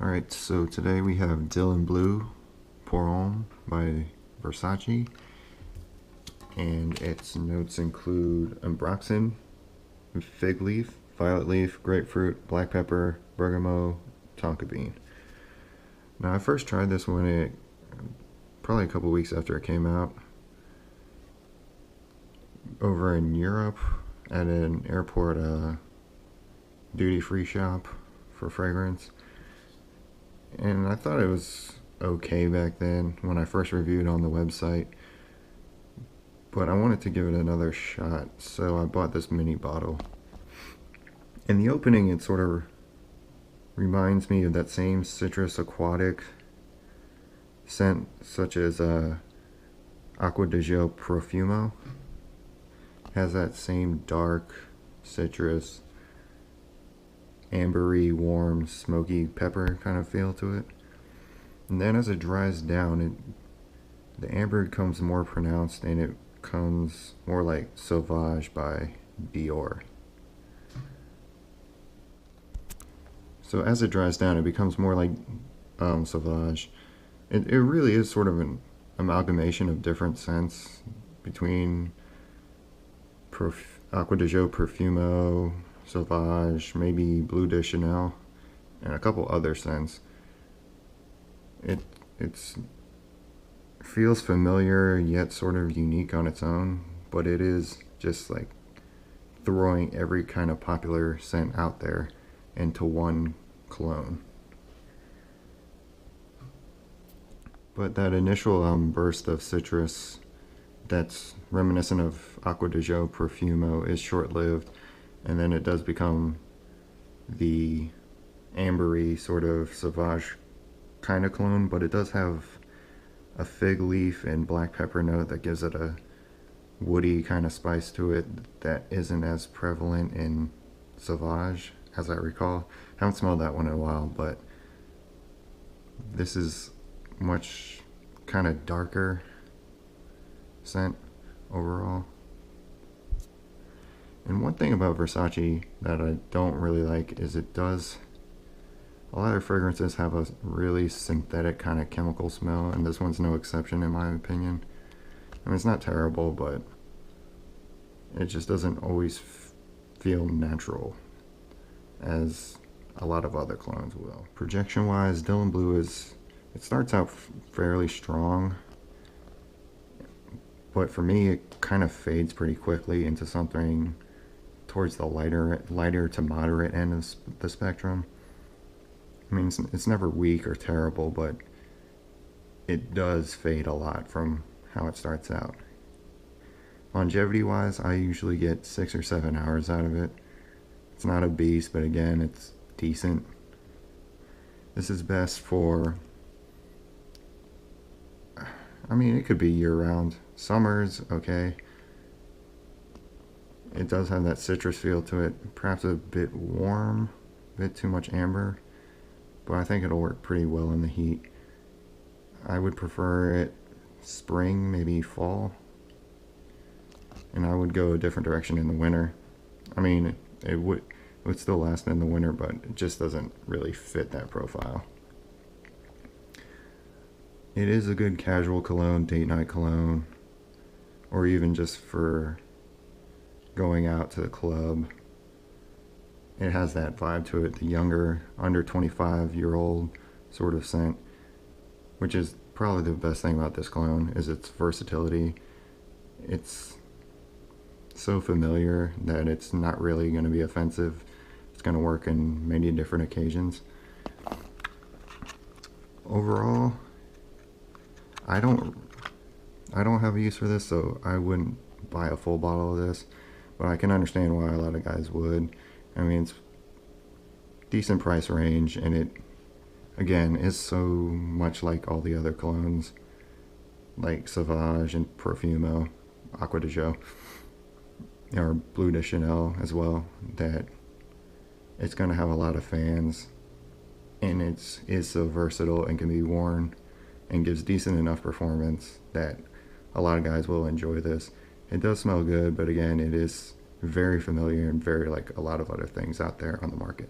Alright, so today we have Blue Pour Homme by Versace, and its notes include ambroxan, fig leaf, violet leaf, grapefruit, black pepper, bergamot, tonka bean. Now I first tried this one probably a couple weeks after it came out over in Europe at an airport duty-free shop for fragrance. And I thought it was okay back then when I first reviewed on the website, but I wanted to give it another shot, so I bought this mini bottle. In the opening, it sort of reminds me of that same citrus aquatic scent, such as Acqua di Gio Profumo. Has that same dark citrus, ambery, warm, smoky pepper kind of feel to it. And then as it dries down, the amber becomes more pronounced and it becomes more like Sauvage by Dior. So as it dries down, it becomes more like Sauvage. It really is sort of an amalgamation of different scents between Acqua di Gio Profumo, Sauvage, maybe Blu de Chanel, and a couple other scents. It feels familiar yet sort of unique on its own, but it is just like throwing every kind of popular scent out there into one cologne. But that initial burst of citrus that's reminiscent of Acqua di Gio Profumo is short-lived, and then it does become the ambery sort of Sauvage kind of cologne, but it does have a fig leaf and black pepper note that gives it a woody kind of spice to it that isn't as prevalent in Sauvage, as I recall. I haven't smelled that one in a while, but this is much kind of darker scent overall. And one thing about Versace that I don't really like is a lot of fragrances have a really synthetic kind of chemical smell, and this one's no exception in my opinion. I mean, it's not terrible, but it just doesn't always feel natural as a lot of other clones will. Projection wise, Blue it starts out fairly strong, but for me it kind of fades pretty quickly into something towards the lighter to moderate end of the spectrum. I mean, it's never weak or terrible, but it does fade a lot from how it starts out. Longevity wise, I usually get 6 or 7 hours out of it. It's not a beast, but again, it's decent. This is best for, I mean, it could be year-round. Summers, okay. It does have that citrus feel to it, perhaps a bit warm, a bit too much amber, but I think it'll work pretty well in the heat. I would prefer it spring, maybe fall, and I would go a different direction in the winter. I mean, it would still last in the winter, but it just doesn't really fit that profile. It is a good casual cologne, date night cologne, or even just for going out to the club. It has that vibe to it, the younger, under 25-year-old sort of scent, which is probably the best thing about this cologne, is its versatility. It's so familiar that it's not really going to be offensive. It's going to work in many different occasions. Overall, I don't have a use for this, so I wouldn't buy a full bottle of this, but I can understand why a lot of guys would. I mean, it's decent price range, and it, again, is so much like all the other colognes, like Sauvage and Profumo, Acqua di Gio, or Blu de Chanel as well, that it's going to have a lot of fans, and it is so versatile and can be worn and gives decent enough performance that a lot of guys will enjoy this. It does smell good, but again, it is very familiar and very like a lot of other things out there on the market.